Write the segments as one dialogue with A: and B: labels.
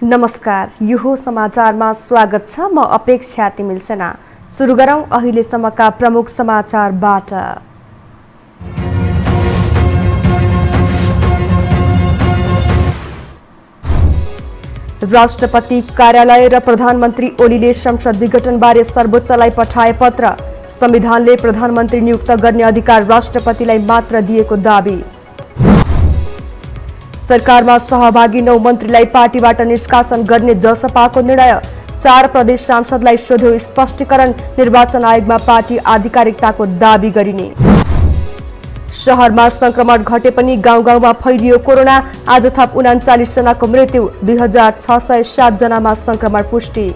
A: नमस्कार, यो समाचारमा स्वागत छ। म अपेक्षा तिमिल सेना। सुरु गरौं अहिलेसम्मका प्रमुख समाचारबाट। राष्ट्रपति कार्यालय र प्रधानमन्त्री ओलीले संसद विघटनबारे सर्वोच्चलाई पठाए पत्र। संविधानले प्रधानमन्त्री नियुक्त गर्ने अधिकार राष्ट्रपतिलाई मात्र दिएको दाबी। सरकारमा सहभागी 9 मन्त्रीलाई पार्टीबाट निष्कासन गर्ने जसपाको निर्णय। 4 प्रदेश सांसदलाई सोध्यो स्पष्टीकरण। निर्वाचन आयोगमा पार्टी आधिकारिकताको दाबी गरिने। शहरमा संक्रमण घटे पनि गाउँ-गाउँमा फैलियो कोरोना। आज थप 39 जनाको मृत्यु, 2607 जनामा संक्रमण पुष्टि।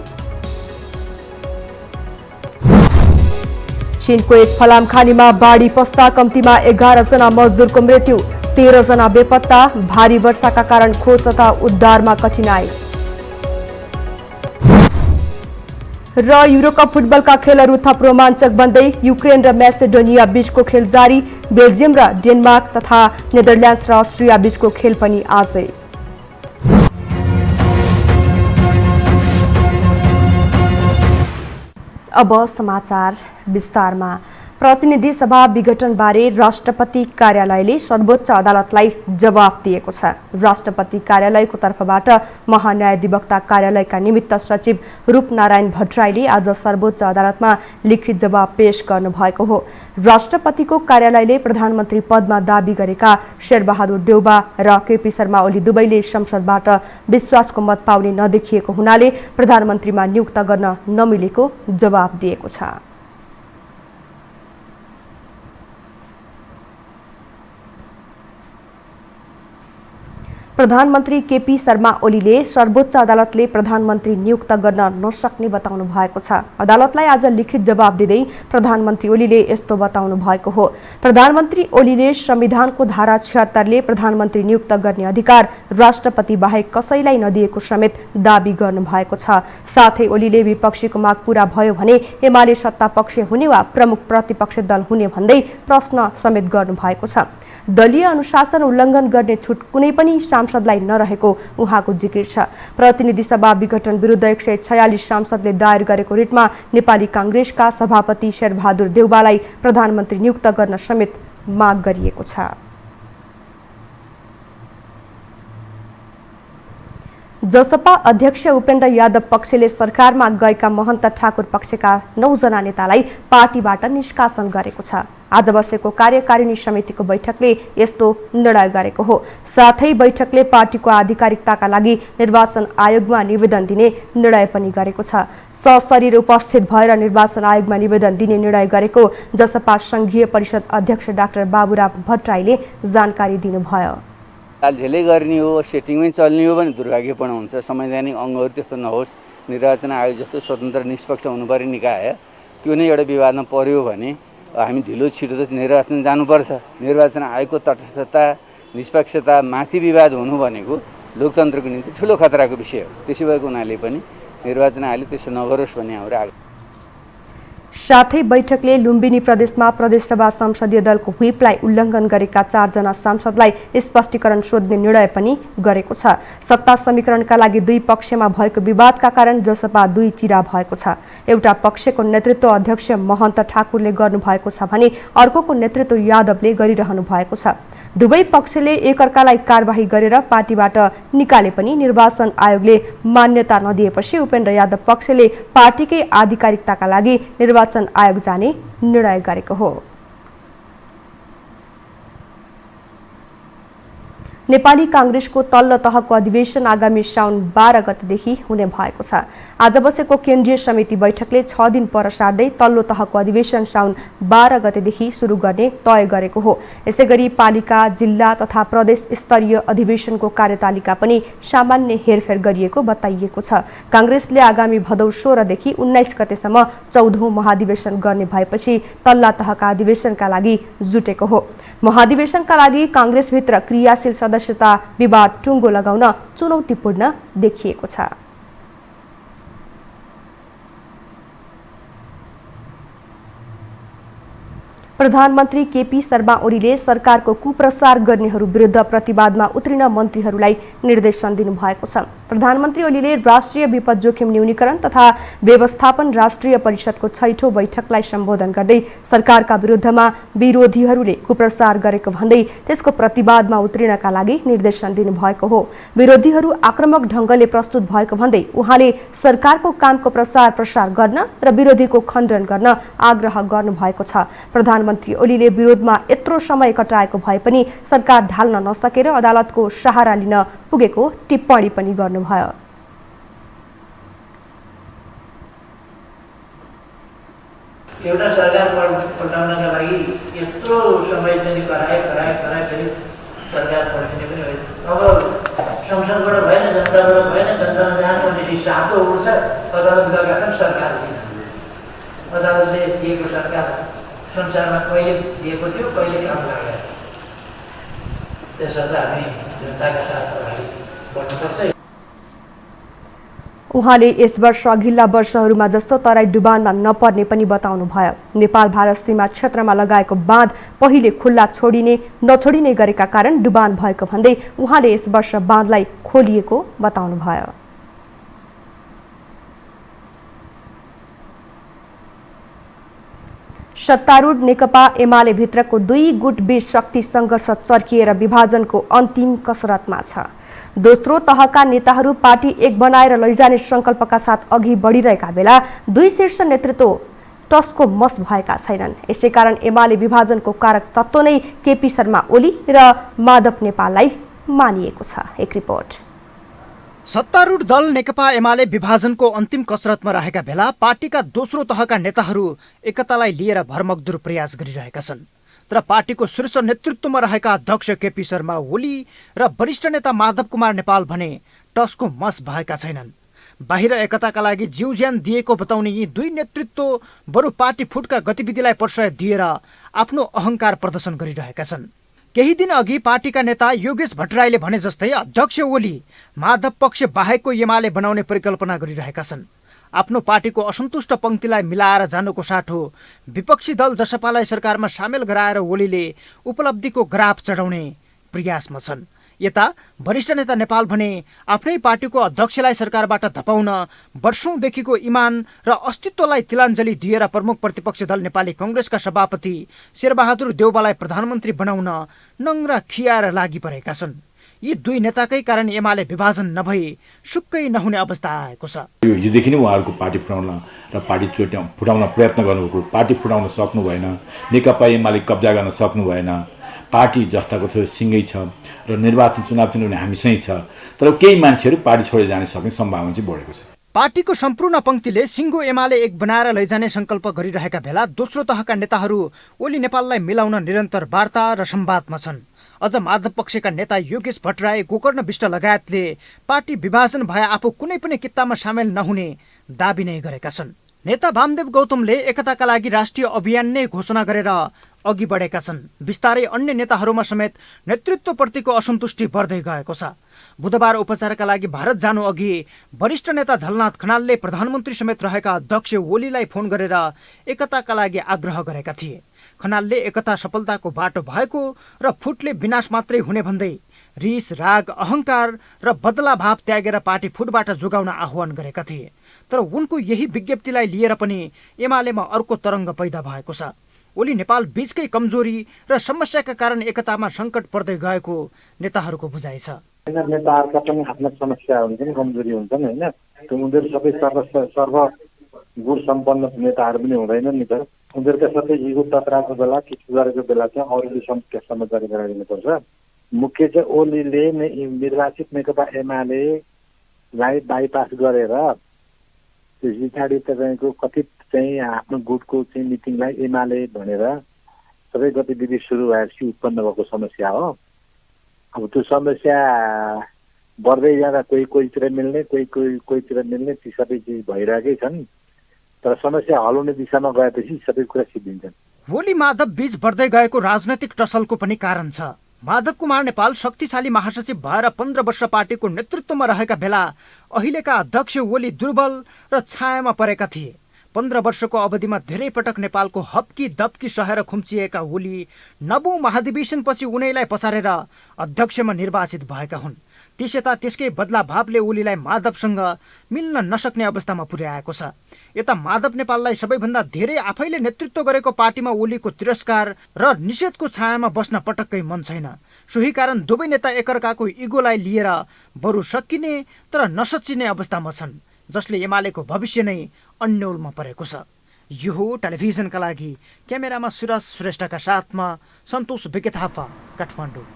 A: चीनको एक फलाम खानीमा बाढी पस्दा कम्तीमा 11 जना मजदुरको मृत्यु, 13 जना बेपत्ता। भारी वर्षाका कारण खोज तथा उद्धारमा कठिनाई। र युरोकप फुटबलका खेलहरू थप रोमाञ्चक बन्दै युक्रेन र म्यासेडोनिया बीचको खेल जारी। बेल्जियम र डेनमार्क तथा नेदरल्यान्ड्स र अस्ट्रिया बीचको खेल पनि आजै। अब समाचार विस्तारमा। प्रतिनिधि सभा विघटनबारे राष्ट्रपति कार्यालयले सर्वोच्च अदालतलाई जवाफ दिएको छ। राष्ट्रपति कार्यालयको तर्फबाट महान्यायाधिवक्ता कार्यालयका निमित्त सचिव रूपनारायण भट्टराईले आज सर्वोच्च अदालतमा लिखित जवाफ पेश गर्नुभएको हो। राष्ट्रपतिको कार्यालयले प्रधानमन्त्री पदमा दाबी गरेका शेरबहादुर देउबा र केपी शर्मा ओली दुवैले संसदबाट विश्वासको मत पाउने नदेखिएको हुनाले प्रधानमन्त्रीमा नियुक्त गर्न नमिलेको जवाफ दिएको छ। प्रधानमन्त्री केपी शर्मा ओलीले सर्वोच्च अदालतले प्रधानमन्त्री नियुक्त गर्न नसक्ने बताउनु भएको छ। अदालतलाई आज लिखित जवाफ दिँदै प्रधानमन्त्री ओलीले यस्तो बताउनु भएको हो। प्रधानमन्त्री ओलीले संविधानको धारा 76ले प्रधानमन्त्री नियुक्त गर्ने अधिकार राष्ट्रपति बाहेक कसैलाई नदिएको समेत दाबी गर्नु भएको छ। साथै ओलीले विपक्षीको माग पूरा भयो भने एमाले सत्ता पक्ष हुने वा प्रमुख प्रतिपक्षी दल हुने भन्दै प्रश्न समेत गर्नु भएको छ। दलीय अनुशासन उल्लङ्घन गर्ने छुट कुनै पनि सांसदलाई नरहेको उहाँको जिकिर छ। प्रतिनिधि सभा विघटन विरुद्ध 146 सांसदले दायर गरेको रिटमा नेपाली कांग्रेसका सभापति शेरबहादुर देउबालाई प्रधानमन्त्री नियुक्त गर्न समेत माग गरिएको छ। जसपा अध्यक्ष उपेन्द्र यादव पक्षले सरकारमा गएका महन्त ठाकुर पक्षका 9 जना नेतालाई पार्टीबाट निष्कासन गरेको छ। आज बसेको कार्यकारिणी समितिको बैठकले यस्तो निर्णय गरेको हो। साथै बैठकले पार्टीको आधिकारिकताका लागि निर्वाचन आयोगमा निवेदन दिने निर्णय पनि गरेको छ। सशरीर उपस्थित भएर निर्वाचन आयोगमा निवेदन दिने निर्णय गरेको जसपा संघीय परिषद अध्यक्ष डाक्टर बाबुराम भट्टराईले जानकारी दिनुभयो।
B: झेलै गर्ने हो, सेटिङमै चल्ने हो भने दुर्भाग्यपूर्ण हुन्छ। संवैधानिक अङ्गहरू त्यस्तो नहोस्। निर्वाचन आयोग जस्तो स्वतन्त्र निष्पक्ष हुनुपर्ने निकाय त्यो नै एउटा विवादमा पर्यो भने हामी ढिलो छिटो त निर्वाचन जानुपर्छ। निर्वाचन आयोगको तटस्थता निष्पक्षता माथि विवाद हुनु भनेको लोकतन्त्रको निम्ति ठुलो खतराको विषय हो। त्यसै भएको हुनाले पनि निर्वाचन आयोगले त्यसो नगरोस् भन्ने हाम्रो आग्रह।
A: साथै बैठकले लुम्बिनी प्रदेशमा प्रदेशसभा संसदीय दलको व्हिपलाई उल्लङ्घन गरेका 4 जना सांसदलाई स्पष्टीकरण सोध्ने निर्णय पनि गरेको छ। सत्ता समीकरणका लागि 2 पक्षमा भएको विवादका कारण जसपा 2 चिरा भएको छ। एउटा पक्षको नेतृत्व अध्यक्ष महन्त ठाकुरले गर्नुभएको छ भने अर्कोको नेतृत्व यादवले गरिरहनु भएको छ। दुवै पक्षले एकअर्कालाई कारबाही गरेर पार्टीबाट निकाले पनि निर्वाचन आयोगले मान्यता नदिएपछि उपेन्द्र यादव पक्षले पार्टीकै आधिकारिकताका लागि निर्वाचन आयोग जाने निर्णय गरेको हो। नेपाली कांग्रेसको तल्लो तहको अधिवेशन आगामी साउन 12 गतेदेखि हुने भएको छ। आज बसेको केन्द्रीय समिति बैठकले 6 दिन पर सार्दै तल्लो तहको अधिवेशन साउन 12 गतेदेखि सुरु गर्ने तय गरेको हो। यसैगरी पालिका, जिल्ला तथा प्रदेश स्तरीय अधिवेशनको कार्यतालिका पनि सामान्य हेरफेर गरिएको बताइएको छ। कांग्रेसले आगामी भदौ 16 देखि 19 गतेसम्म 14औं महाधिवेशन गर्ने भएपछि तल्ला तहका अधिवेशनका लागि जुटेको हो। महाधिवेशनका लागि कांग्रेसभित्र क्रियाशील सदस्यता विवाद टुङ्गो लगाउन चुनौतीपूर्ण देखिएको छ। प्रधानमन्त्री केपी शर्मा ओलीले सरकारको कुप्रसार गर्नेहरू विरुद्ध प्रतिवादमा उत्रिन मन्त्रीहरूलाई निर्देशन दिनुभएको छ। प्रधानमन्त्री ओलीले राष्ट्रिय विपद जोखिम न्यूनीकरण तथा व्यवस्थापन राष्ट्रिय परिषदको 6औं बैठकलाई सम्बोधन गर्दै सरकारका विरुद्धमा विरोधीहरूले कुप्रसार गरेको भन्दै त्यसको प्रतिवादमा उत्रिनका लागि निर्देशन दिनुभएको हो। विरोधीहरू आक्रामक ढङ्गले प्रस्तुत भएको भन्दै उहाँले सरकारको कामको प्रसार प्रसार गर्न र विरोधीको खण्डन गर्न आग्रह गर्नुभएको छ। प्रधानमन्त्री ओलीले विरोधमा यत्रो समय कटाएको भए पनि सरकार ढाल्न नसकेर अदालतको सहारा लिन पुगेको टिप्पणी पनि गर्नुभयो।
C: एउटा सरकार पल्टाउनका लागि यत्रो समय चाहिँ कराए फेरि सरकार पल्टिने पनि होइन। अब संसदबाट भएन, जनताबाट भएन, जनतामा जानुपर्ने सातो उड्छ, अदालत गएका छन् सरकारले। अदालतले दिएको सरकार संसारमा कहिले दिएको थियो, कहिले काम लाग्यो। त्यसर्थ हामी जनताका साथ अगाडि बढ्नुपर्छ।
A: उहाँले यस वर्ष अघिल्ला वर्षहरूमा जस्तो तराई डुबानमा नपर्ने पनि बताउनुभयो। नेपाल भारत सीमा क्षेत्रमा लगाएको बाँध पहिले खुल्ला नछोडिने गरेका कारण डुबान भएको भन्दै उहाँले यस वर्ष बाँधलाई खोलिएको बताउनुभयो। सत्तारूढ नेकपा एमाले भित्रको 2 गुट बीच शक्ति सङ्घर्ष चर्किएर विभाजनको अन्तिम कसरतमा छ। दोस्रो तहका नेताहरू पार्टी एक बनाएर लैजाने संकल्पका साथ अघि बढिरहेका बेला 2 शीर्ष नेतृत्व टसको मस भएका छैनन्। यसैकारण एमाले विभाजनको कारक तत्त्व नै केपी शर्मा ओली र माधव नेपाललाई मानिएको छ। एक रिपोर्ट।
D: सत्तारूढ दल नेकपा एमाले विभाजनको अन्तिम कसरतमा रहेका बेला पार्टीका दोस्रो तहका नेताहरू एकतालाई लिएर भरमग्दुर प्रयास गरिरहेका छन्। तर पार्टीको शीर्ष नेतृत्वमा रहेका अध्यक्ष केपी शर्मा ओली र वरिष्ठ नेता माधव कुमार नेपाल भने टसको मस भएका छैनन्। बाहिर एकताका लागि जीव ज्यान दिएको बताउने यी 2 नेतृत्व बरु पार्टी फुटका गतिविधिलाई प्रश्रय दिएर आफ्नो अहङ्कार प्रदर्शन गरिरहेका छन्। केही दिन अघि पार्टीका नेता योगेश भट्टराईले भने जस्तै अध्यक्ष ओली माधव पक्ष बाहेकको एमाले बनाउने परिकल्पना गरिरहेका छन्। आफ्नो पार्टीको असन्तुष्ट पंक्तिलाई मिलाएर जानुको साटो विपक्षी दल जसपालाई सरकारमा सामेल गराएर ओलीले उपलब्धिको ग्राफ चढाउने प्रयासमा छन्। यता वरिष्ठ नेता नेपाल भने आफ्नै पार्टीको अध्यक्षलाई सरकारबाट धपाउन वर्षौंदेखिको इमान र अस्तित्वलाई तिलाञ्जली दिएर प्रमुख प्रतिपक्ष दल नेपाली कांग्रेसका सभापति शेरबहादुर देउवालाई प्रधानमन्त्री बनाउन नङ्ग्रा खियाएर लागि परेका छन्। यी 2 नेताकै कारण एमाले विभाजन नभई सुक्कै नहुने अवस्था आएको छ।
E: हिजोदेखि नै उहाँहरूको पार्टी फुटाउन र पार्टी फुटाउन प्रयत्न गर्नुभएको, पार्टी फुटाउन सक्नु भएन, नेकपा एमाले कब्जा गर्न सक्नु भएन। पार्टी जस्ताको थियो सिँगै छ र निर्वाचन चुनाव पनि हामीसँगै छ। तर केही मान्छेहरू पार्टी छोडेर जान सक्ने सम्भावना चाहिँ बढेको छ।
D: पार्टीको सम्पूर्ण पंक्तिले सिङ्गो एमाले एक बनाएर लैजाने संकल्प गरिरहेका बेला दोस्रो तहका नेताहरू ओली नेपाललाई मिलाउन निरन्तर वार्ता र संवादमा छन्। अझ माधव पक्षका नेता योगेश भट्टराई, गोकर्ण विष्ट लगायतले पार्टी विभाजन भए आफू कुनै पनि कित्तामा सामेल नहुने दाबी नै गरेका छन्। नेता वामदेव गौतमले एकताका लागि राष्ट्रिय अभियान नै घोषणा गरेर अघि बढेका छन्। बिस्तारै अन्य नेताहरूमा समेत नेतृत्वप्रतिको असन्तुष्टि बढ्दै गएको छ। बुधबार उपचारका लागि भारत जानु अघि वरिष्ठ नेता झलनाथ खनालले प्रधानमन्त्री समेत रहेका अध्यक्ष ओलीलाई फोन गरेर एकताका लागि आग्रह गरेका थिए। खनालले एकता सफलताको बाटो भएको र फुटले विनाश मात्रै हुने भन्दै रिस, राग, अहङ्कार र बदलाभाव त्यागेर पार्टी फुटबाट जोगाउन आह्वान गरेका थिए। तर उनको यही विज्ञप्तिलाई लिएर पनि एमालेमा अर्को तरङ्ग पैदा भएको छ। ओली नेपाल बीचकै कमजोरी र समस्याका कारण एकतामा सङ्कट पर्दै गएको नेताहरूको बुझाइ छ।
F: नेताहरूका पनि आफ्ना समस्या हुन्छन्, कमजोरी हुन्छन् होइन। उनीहरू सबै सर्व गुण सम्पन्न नेताहरू पनि हुँदैनन् नि त। उनीहरूका सबै इगो टक्राएको बेला के गरेको बेला चाहिँ अरूले समस्या समझदारी गराइदिनुपर्छ। मुख्य चाहिँ ओलीले निर्वाचित नेकपा एमालेलाई बाइपास गरेर त्यस पछाडि तपाईँको कथित चाहिँ आफ्नो गुटको चाहिँ मिटिङलाई एमाले भनेर सबै गतिविधि सुरु भएपछि उत्पन्न भएको समस्या हो। अब त्यो समस्या बढ्दै जाँदा कोहीतिर मिल्ने, कोहीतिर मिल्ने, ती सबै चिज भइरहेकै छन्। तर समस्या हल हुने दिशामा गएपछि सबै कुरा सिद्धिन्छन्।
D: ओली माधव बीच बढ्दै गएको राजनैतिक टसलको पनि कारण छ। माधव कुमार नेपाल शक्तिशाली महासचिव भएर 15 वर्ष पार्टीको नेतृत्वमा रहेका बेला अहिलेका अध्यक्ष ओली दुर्बल र छायामा परेका थिए। 15 वर्षको अवधिमा धेरै पटक नेपालको हप्की दप्की सहेर खुम्चिएका ओली 9औं महाधिवेशनपछि उनैलाई पछारेर अध्यक्षमा निर्वाचित भएका हुन्। त्यसयता त्यसकै बदलाभावले ओलीलाई माधवसँग मिल्न नसक्ने अवस्थामा पुर्याएको छ। यता माधव नेपाललाई सबैभन्दा धेरै आफैले नेतृत्व गरेको पार्टीमा ओलीको तिरस्कार र निषेधको छायामा बस्न पटक्कै मन छैन। सोही कारण दुवै नेता एकअर्काको इगोलाई लिएर बरु सकिने तर नसच्चिने अवस्थामा छन्, जसले एमालेको भविष्य नै अन्यलमा परेको छ। यो हो टेलिभिजनका लागि क्यामेरामा सुरज श्रेष्ठका साथमा सन्तोष विके थापा, काठमाडौँ।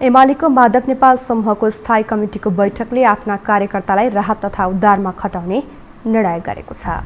A: एमालेको माधव नेपाल समूहको स्थायी कमिटीको बैठकले आफ्ना कार्यकर्तालाई राहत तथा उद्धारमा खटाउने निर्णय गरेको छ।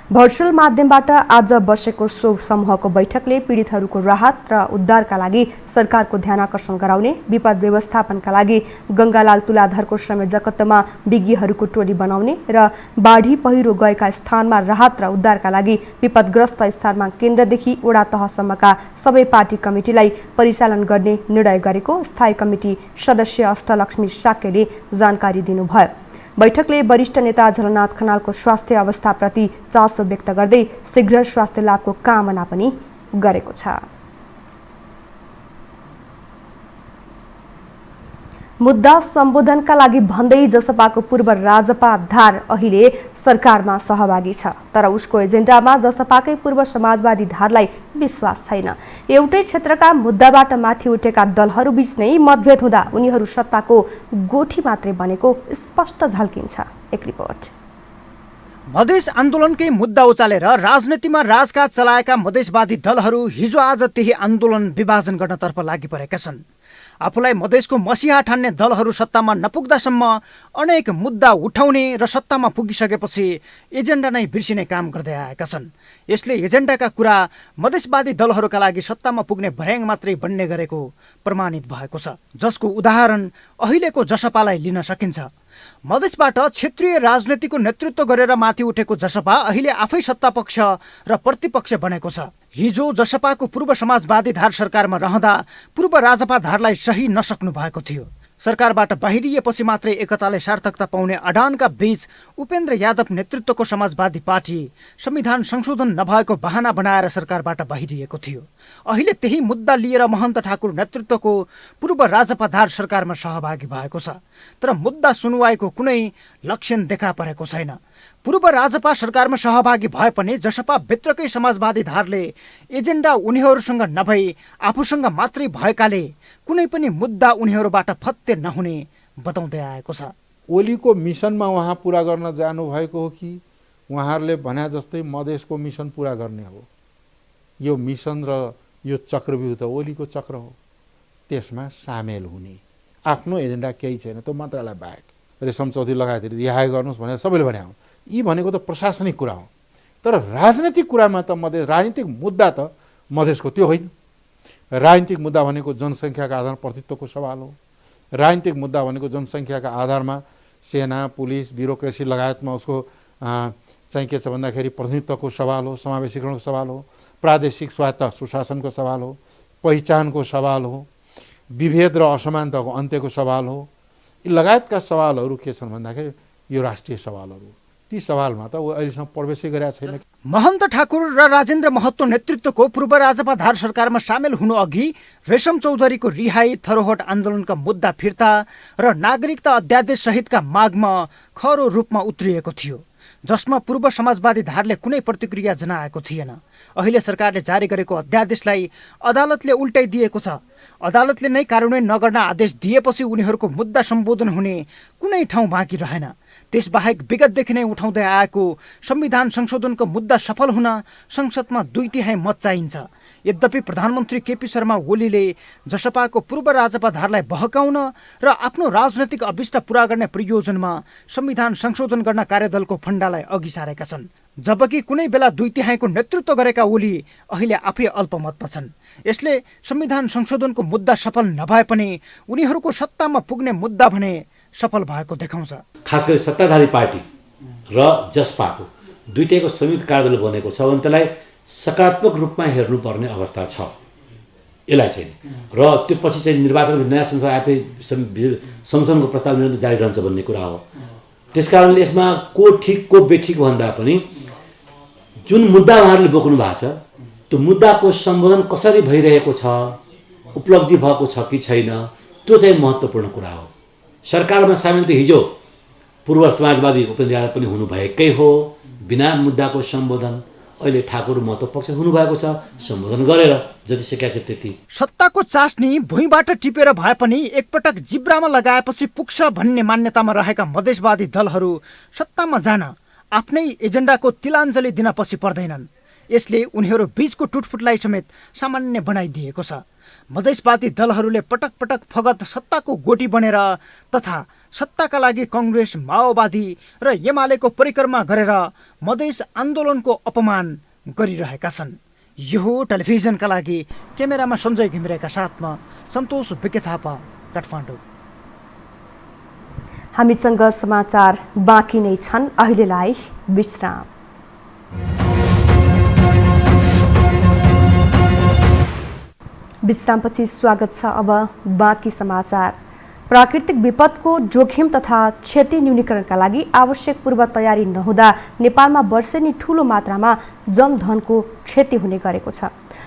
A: भर्चुअल माध्यमबाट आज बसेको सो समूहको बैठकले पीडितहरूको राहत र उद्धारका लागि सरकारको ध्यानाकर्षण गराउने, विपद व्यवस्थापनका लागि गङ्गालाल तुलाधरको संयोजकत्वमा विज्ञहरूको टोली बनाउने र बाढी पहिरो गएका स्थानमा राहत र उद्धारका लागि विपदग्रस्त स्थानमा केन्द्रदेखि वडा तहसम्मका सबै पार्टी कमिटीलाई परिचालन गर्ने निर्णय गरेको स्थायी कमिटी सदस्य अष्टलक्ष्मी साकेले जानकारी दिनुभयो। बैठकले वरिष्ठ नेता झलनाथ खनालको स्वास्थ्य अवस्थाप्रति चासो व्यक्त गर्दै शीघ्र स्वास्थ्य लाभको कामना पनि गरेको छ। मुद्दा सम्बोधनका लागि भन्दै जसपाको पूर्व राजपा धार अहिले सरकारमा सहभागी छ, तर उसको एजेन्डामा जसपाकै पूर्व समाजवादी धारलाई विश्वास छैन। एउटै क्षेत्रका मुद्दाबाट माथि उठेका दलहरूबीच नै मतभेद हुँदा उनीहरू सत्ताको गोठी मात्रै बनेको स्पष्ट झल्किन्छ। एक रिपोर्ट।
D: मधेस आन्दोलनकै मुद्दा उचालेर राजनीतिमा राजकाज चलाएका मधेसवादी दलहरू हिजो आज त्यही आन्दोलन विभाजन गर्नतर्फ लागि परेका छन्। आफूलाई मधेसको मसिहा ठान्ने दलहरू सत्तामा नपुग्दासम्म अनेक मुद्दा उठाउने र सत्तामा पुगिसकेपछि एजेन्डा नै बिर्सिने काम गर्दै आएका छन्। यसले एजेन्डाका कुरा मधेसवादी दलहरूका लागि सत्तामा पुग्ने भर्याङ मात्रै बन्ने गरेको प्रमाणित भएको छ, जसको उदाहरण अहिलेको जसपालाई लिन सकिन्छ। मधेसबाट क्षेत्रीय राजनीतिको नेतृत्व गरेर माथि उठेको जसपा अहिले आफै सत्तापक्ष र प्रतिपक्ष बनेको छ। हिजो जसपाको पूर्व समाजवादी धार सरकारमा रहँदा पूर्व राजपा धारलाई सही नसक्नु भएको थियो। सरकारबाट बाहिरिएपछि मात्रै एकताले सार्थकता पाउने अडानका बीच उपेन्द्र यादव नेतृत्वको समाजवादी पार्टी संविधान संशोधन नभएको बहाना बनाएर सरकारबाट बाहिरिएको थियो। अहिले त्यही मुद्दा लिएर महन्त ठाकुर नेतृत्वको पूर्व राजपा धार सरकारमा सहभागी भएको छ, तर मुद्दा सुनवाईको कुनै लक्षण देखा परेको छैन। पूर्व राजपा सरकारमा सहभागी भए पनि जसपा भित्रकै समाजवादी धारले एजेन्डा उनीहरूसँग नभई आफूसँग मात्रै भएकाले कुनै पनि मुद्दा उनीहरूबाट फत्ते नहुने बताउँदै आएको छ।
G: ओलीको मिसनमा उहाँ पुरा गर्न जानुभएको हो कि उहाँहरूले भने जस्तै मधेसको मिसन पुरा गर्ने हो? यो मिसन र यो चक्रव्यूह त ओलीको चक्र हो, त्यसमा सामेल हुने आफ्नो एजेन्डा केही छैन। त्यो मन्त्रालय बाहेक रेशम चौधरी लगायत रिहाई गर्नुहोस् भनेर सबैले भने हो। यी भनेको त प्रशासनिक कुरा हो, तर राजनीतिक कुरामा त मधेस राजनीतिक मुद्दा त मधेसको त्यो होइन। राजनीतिक मुद्दा भनेको जनसङ्ख्याका आधारमा प्रतित्वको सवाल हो। राजनीतिक मुद्दा भनेको जनसङ्ख्याका आधारमा सेना पुलिस ब्युरोक्रेसी लगायतमा उसको चाहिँ के छ भन्दाखेरि प्रतिनिधित्वको सवाल हो, समावेशीकरणको सवाल हो, प्रादेशिक स्वायत्त सुशासनको सवाल हो, पहिचानको सवाल हो, विभेद र असमानताको अन्त्यको सवाल हो। यी लगायतका सवालहरू के छन् भन्दाखेरि यो राष्ट्रिय सवालहरू, ती सवालमा त ऊ अहिलेसम्म प्रवेशै गरेका छैन।
D: महन्त ठाकुर र राजेन्द्र महतो नेतृत्वको पूर्व राजपा धार सरकारमा सामेल हुनु अघि रेशम चौधरीको रिहाई, थरोहट आन्दोलनका मुद्दा फिर्ता र नागरिकता अध्यादेश सहितका मागमा खरो रूपमा उत्रिएको थियो, जसमा पूर्व समाजवादी धारले कुनै प्रतिक्रिया जनाएको थिएन। अहिले सरकारले जारी गरेको अध्यादेशलाई अदालतले उल्टाइदिएको छ। अदालतले नै कार्यान्वयन नगर्न आदेश दिएपछि उनीहरूको मुद्दा सम्बोधन हुने कुनै ठाउँ बाँकी रहेन। त्यसबाहेक विगतदेखि नै उठाउँदै आएको संविधान संशोधनको मुद्दा सफल हुन संसदमा 2/3 मत चाहिन्छ। यद्यपि प्रधानमन्त्री केपी शर्मा ओलीले जसपाको पूर्व राजपा धारलाई बहकाउन र आफ्नो राजनैतिक अभिष्ट पूरा गर्ने प्रयोजनमा संविधान संशोधन गर्न कार्यदलको फण्डालाई अघि सारेका छन्, जबकि कुनै बेला 2/3 को नेतृत्व गरेका ओली अहिले आफै अल्पमतमा छन्। यसले संविधान संशोधनको मुद्दा सफल नभए पनि उनीहरूको सत्तामा पुग्ने मुद्दा भने सफल भएको देखाउँछ।
H: खास गरी सत्ताधारी पार्टी र जसपाको 2/3 को संयुक्त कार्यदल बनेको छ भने त्यसलाई सकारात्मक रूपमा हेर्नुपर्ने अवस्था छ। यसलाई चाहिँ र त्यो पछि चाहिँ निर्वाचनको नयाँ संसद आएपछि संशोधनको प्रस्ताव निर्णय जारी रहन्छ भन्ने कुरा हो। त्यसकारणले यसमा को ठिक को बेठिक भन्दा पनि जुन मुद्दा उहाँहरूले बोक्नु भएको छ त्यो मुद्दाको सम्बोधन कसरी भइरहेको छ, उपलब्धि भएको छ कि छैन, त्यो चाहिँ महत्त्वपूर्ण कुरा हो। सरकारमा सामेल त हिजो पूर्व समाजवादी उपेन्द्र यादव पनि हुनुभएकै हो, बिना मुद्दाको सम्बोधन। अहिले ठाकुर महतो पक्ष हुनुभएको छ, सम्बोधन गरेर जति सकेका छ त्यति।
D: सत्ताको चास्नी भुइँबाट टिपेर भए पनि एकपटक जिब्रामा लगाएपछि पुग्छ भन्ने मान्यतामा रहेका मधेसवादी दलहरू सत्तामा जान आफ्नै एजेन्डाको तिलाञ्जली दिन पछि पर्दैनन्। यसले उनीहरू बीचको टुटफुटलाई समेत सामान्य बनाइदिएको छ। मधेसवादी दलहरूले पटक पटक फगत सत्ताको गोटी बनेर तथा सत्ताका लागि कङ्ग्रेस, माओवादी र एमालेको परिक्रमा गरेर मधेस आन्दोलनको अपमान गरिरहेका छन्। यो टेलिभिजनका लागि क्यामेरामा सञ्जय घिमिरेका साथमा सन्तोष बिके थापा, काठमाडौँ।
A: हामीसँग समाचार बाँकी नै छन्, अहिलेलाई विश्राम। विश्रामपछि स्वागत छ। अब बाँकी समाचार। प्राकृतिक विपदको जोखिम तथा क्षति न्यूनीकरणका लागि आवश्यक पूर्व तयारी नहुँदा नेपालमा वर्षेनी ठूलो मात्रामा जनधनको क्षति हुने गरेको छ।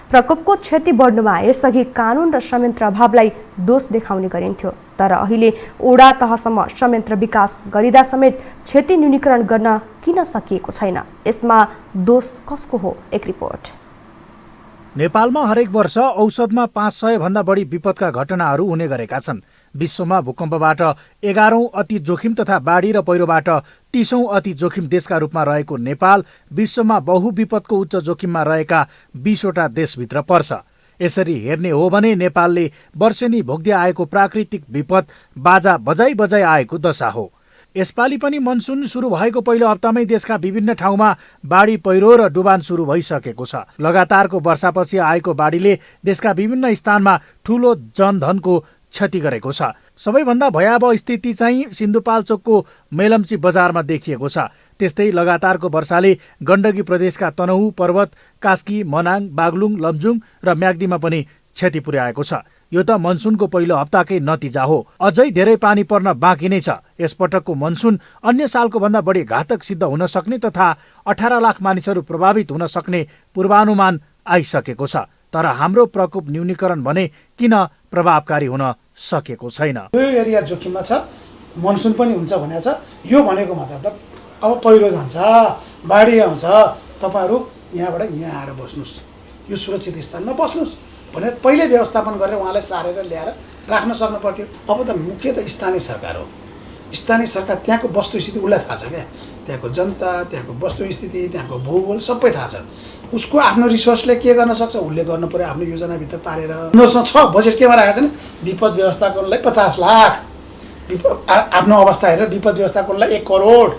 A: प्रकोपको क्षति बढ्नुमा यसअघि कानुन र संयन्त्र अभावलाई दोष देखाउने गरिन्थ्यो, तर अहिले ओडा तहसम्म संयन्त्र विकास गरिदा समेत क्षति न्यूनीकरण गर्न किन सकिएको छैन? यसमा दोष कसको हो? एक रिपोर्ट।
I: नेपालमा हरेक वर्ष औसतमा 500 भन्दा बढी विपदका घटनाहरू हुने गरेका छन्। विश्वमा भूकम्पबाट 11औं अति जोखिम तथा बाढी र पहिरोबाट 30औं अति जोखिम देशका रूपमा रहेको नेपाल विश्वमा बहुविपदको उच्च जोखिममा रहेका 20वटा देशभित्र पर्छ। यसरी हेर्ने हो भने नेपालले वर्षेनी भोग्दै आएको प्राकृतिक विपद बाजा बजाई बजाई आएको दशा हो। यसपालि पनि मनसुन सुरु भएको पहिलो हप्तामै देशका विभिन्न ठाउँमा बाढी पहिरो र डुबान सुरु भइसकेको छ। लगातारको वर्षापछि आएको बाढीले देशका विभिन्न स्थानमा ठूलो जनधनको क्षति गरेको छ। सबैभन्दा भयावह स्थिति चाहिँ सिन्धुपाल्चोकको मेलम्ची बजारमा देखिएको छ। त्यस्तै लगातारको वर्षाले गण्डकी प्रदेशका तनहुँ पर्वत, कास्की, मनाङ, बागलुङ, लमजुङ र म्याग्दीमा पनि क्षति पुर्याएको छ। यो त मनसुनको पहिलो हप्ताकै नतिजा हो। अझै धेरै पानी पर्न बाँकी नै छ। यसपटकको मनसुन अन्य सालको भन्दा बढी घातक सिद्ध हुन सक्ने तथा 18 लाख मानिसहरू प्रभावित हुन सक्ने पूर्वानुमान आइसकेको छ। तर हाम्रो प्रकोप न्यूनीकरण भने किन प्रभावकारी हुन सकेको छैन?
J: यो एरिया जोखिममा छ, मनसुन पनि हुन्छ भनेको छ। यो भनेको मतलब अब पहिरो जान्छ, बाढी आउँछ, तपाईँहरू यहाँबाट यहाँ आएर बस्नुहोस्, यो सुरक्षित स्थानमा बस्नुहोस् भने पहिले व्यवस्थापन गरेर उहाँलाई सारेर ल्याएर राख्न सक्नु पर्थ्यो। अब त मुख्य त स्थानीय सरकार हो। स्थानीय सरकार त्यहाँको वस्तुस्थिति उसलाई थाहा छ क्या, त्यहाँको जनता, त्यहाँको वस्तुस्थिति, त्यहाँको भूगोल सबै थाहा छ। उसको आफ्नो रिसोर्सले के गर्न सक्छ उसले गर्नु पर्यो, आफ्नो योजनाभित्र पारेर। उनीहरूसँग छ बजेट, केमा राखेको छ नि विपद व्यवस्थापनलाई 50 लाख, आफ्नो अवस्था हेरेर विपद व्यवस्थापनलाई 1 करोड,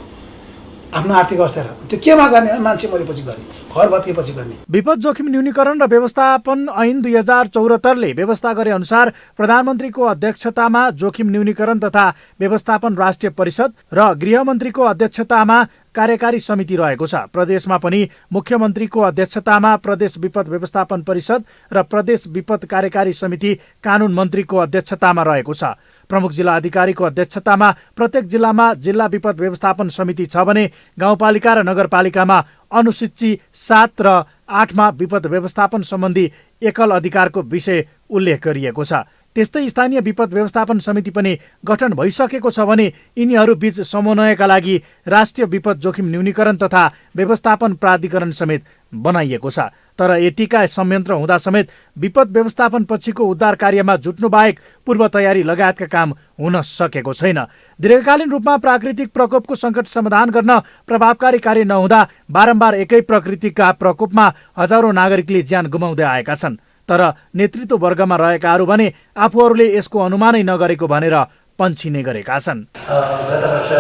J: आफ्नो आर्थिक अवस्था हेरेर। त्यो केमा गर्ने? मान्छे मरेपछि गर्ने, घर भत्किएपछि गर्ने।
I: विपद जोखिम न्यूनीकरण र व्यवस्थापन ऐन 2074ले व्यवस्था गरे अनुसार प्रधानमन्त्रीको अध्यक्षतामा जोखिम न्यूनीकरण तथा व्यवस्थापन राष्ट्रिय परिषद र गृहमन्त्रीको अध्यक्षतामा कार्यकारी समिति रहेको छ। प्रदेशमा पनि मुख्यमन्त्रीको अध्यक्षतामा प्रदेश विपद व्यवस्थापन परिषद र प्रदेश विपद कार्यकारी समिति कानुन मन्त्रीको अध्यक्षतामा रहेको छ। प्रमुख जिल्ला अधिकारीको अध्यक्षतामा प्रत्येक जिल्लामा जिल्ला विपद व्यवस्थापन समिति छ भने गाउँपालिका र नगरपालिकामा अनुसूची 7 र 8मा विपद व्यवस्थापन सम्बन्धी एकल अधिकारको विषय उल्लेख गरिएको छ। त्यस्तै स्थानीय विपद व्यवस्थापन समिति पनि गठन भइसकेको छ भने यिनीहरू बीच समन्वयका लागि राष्ट्रिय विपद जोखिम न्यूनीकरण तथा व्यवस्थापन प्राधिकरण समेत बनाइएको छ। तर यतिका संयन्त्र हुँदा समेत विपद व्यवस्थापन पछिको उद्धार कार्यमा जुट्नु बाहेक पूर्व तयारी लगायतका काम हुन सकेको छैन। दीर्घकालीन रूपमा प्राकृतिक प्रकोपको सङ्कट समाधान गर्न प्रभावकारी कार्य नहुँदा बारम्बार एकै प्रकृतिका प्रकोपमा हजारौं नागरिकले ज्यान गुमाउँदै आएका छन्। तर नेतृत्व वर्गमा रहेकाहरू भने आफूहरूले यसको अनुमानै नगरेको भनेर पन्छिने गरेका छन्।
C: गत वर्ष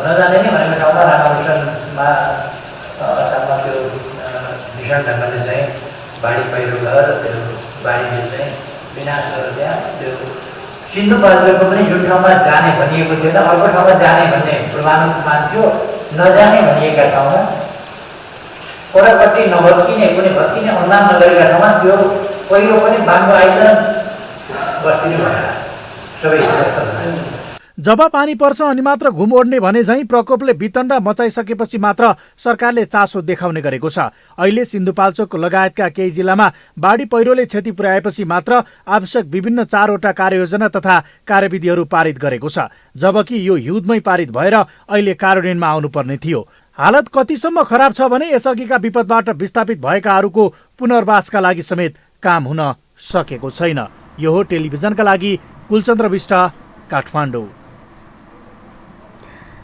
C: नजाने नै भनेको ठाउँमा रामावृषणमा त्यो भीषण ढङ्गले चाहिँ बाढी पहिरो घर त्यो बाढीले चाहिँ विनाश गरेर त्यहाँ त्यो सिन्धुपाल्चोकको पनि जुन ठाउँमा जाने भनिएको थिएन, अर्को ठाउँमा जाने भन्ने पूर्वानुमान थियो, नजाने भनिएका ठाउँमा परपट्टि नभत्किने, कुनै भत्किने अनुमान नगरेका ठाउँमा त्यो पहिरो पनि बाँध्नु आइदैन बस्ती भएर सबै
I: जब पानी पर्छ अनि मात्र घुम ओड्ने भने झैँ प्रकोपले वितण्डा मचाइसकेपछि मात्र सरकारले चासो देखाउने गरेको छ। अहिले सिन्धुपाल्चोक लगायतका केही जिल्लामा बाढी पहिरोले क्षति पुर्याएपछि मात्र आवश्यक विभिन्न 4वटा कार्ययोजना तथा कार्यविधिहरू पारित गरेको छ, जबकि यो हिउँदमै पारित भएर अहिले कार्यान्वयनमा आउनुपर्ने थियो। हालत कतिसम्म खराब छ भने यसअघिका विपदबाट विस्थापित भएकाहरूको पुनर्वासका लागि समेत काम हुन सकेको छैन। यो हो टेलिभिजनका लागि कुलचन्द्र विष्ट, काठमाडौँ।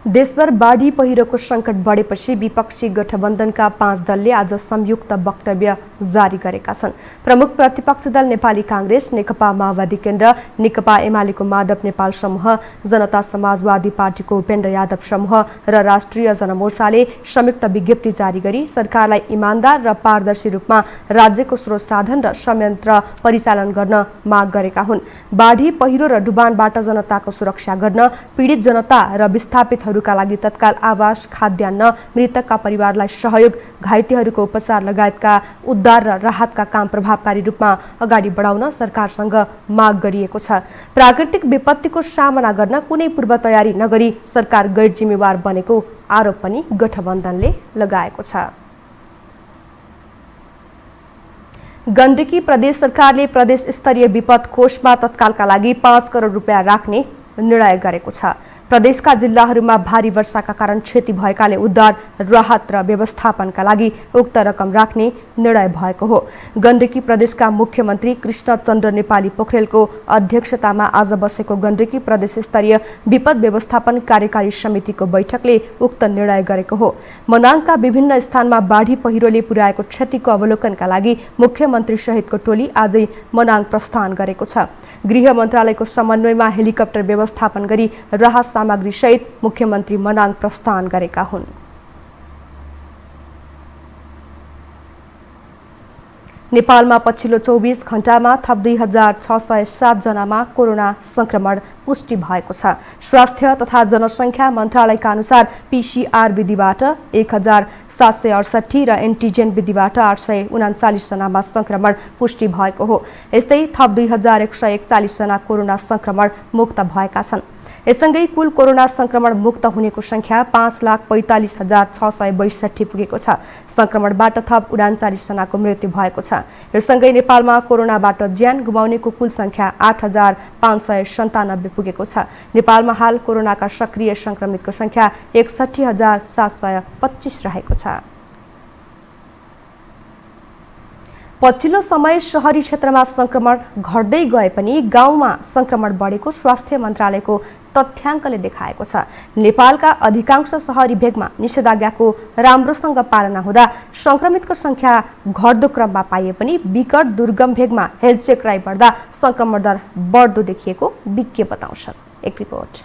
A: देशभर बाढी पहिरोको सङ्कट बढेपछि विपक्षी गठबन्धनका 5 दलले आज संयुक्त वक्तव्य जारी गरेका छन्। प्रमुख प्रतिपक्षी दल नेपाली काङ्ग्रेस, नेकपा माओवादी केन्द्र, नेकपा एमालेको माधव नेपाल समूह, जनता समाजवादी पार्टीको उपेन्द्र यादव समूह र राष्ट्रिय जनमोर्चाले संयुक्त विज्ञप्ति जारी गरी सरकारलाई इमान्दार र पारदर्शी रूपमा राज्यको स्रोत साधन र संयन्त्र परिचालन गर्न माग गरेका हुन्। बाढी पहिरो र डुबानबाट जनताको सुरक्षा गर्न, पीडित जनता र विस्थापित का लागि तत्काल आवास, खाद्यान्न, मृतकका परिवारलाई सहयोग, घाइतेहरूको उपचार लगायतका उद्धार र राहतका काम प्रभावकारी रूपमा अगाडि बढाउन सरकारसँग माग गरिएको छ। प्राकृतिक विपत्तिको सामना गर्न कुनै पूर्व तयारी नगरी सरकार गैर जिम्मेवार बनेको आरोप पनि गठबन्धनले लगाएको छ। गण्डकी प्रदेश सरकारले प्रदेश स्तरीय विपद कोषमा तत्कालका लागि 5 करोड रुपियाँ राख्ने निर्णय गरेको छ। प्रदेशका जिल्लाहरूमा भारी वर्षाका कारण क्षति भएकाले उद्धार, राहत र व्यवस्थापनका लागि उक्त रकम राख्ने निर्णय भएको हो। गण्डकी प्रदेशका मुख्यमन्त्री कृष्णचन्द्र नेपाली पोखरेलको अध्यक्षतामा आज बसेको गण्डकी प्रदेश स्तरीय विपद व्यवस्थापन कार्यकारी समितिको बैठकले उक्त निर्णय गरेको हो। मनाङका विभिन्न स्थानमा बाढी पहिरोले पुर्याएको क्षतिको अवलोकनका लागि मुख्यमन्त्री सहितको टोली आजै मनाङ प्रस्थान गरेको छ। गृह मन्त्रालयको समन्वयमा हेलिकप्टर व्यवस्थापन गरी राहत सामग्री सहित मुख्यमन्त्री मनाङ प्रस्थान गरेका हुन्। नेपालमा पछिल्लो 24 घण्टामा थप 2607 जनामा कोरोना संक्रमण पुष्टि भएको छ। स्वास्थ्य तथा जनसङ्ख्या मन्त्रालयका अनुसार पीसीआर विधिबाट 1768 र एन्टिजेन विधिबाट 839 जनामा संक्रमण पुष्टि भएको हो। यस्तै थप 2141 जना कोरोना संक्रमण मुक्त भएका छन्। यससँगै कुल कोरोना संक्रमण मुक्त हुनेको संख्या 5,45,662 पुगेको छ। संक्रमणबाट थप 39 जनाको मृत्यु भएको छ। यससँगै नेपालमा कोरोनाबाट ज्यान गुमाउनेको कुल संख्या 8,597 पुगेको छ। नेपालमा हाल कोरोनाका सक्रिय संक्रमितको संख्या 61,725 रहेको छ। पछिल्लो समय शहरी क्षेत्रमा संक्रमण घट्दै गए पनि गाउँमा संक्रमण बढेको स्वास्थ्य मन्त्रालयको तथ्याङ्कले देखाएको छ। नेपालका अधिकांश शहरी भेगमा निषेधाज्ञाको राम्रोसँग पालना हुँदा संक्रमितको संख्या घट्दो क्रममा पाइए पनि विकट दुर्गम भेगमा हेल्थ चेक राई बढ्दा संक्रमण दर बढ्दो देखिएको विज्ञ बताउँछन्। एक रिपोर्ट।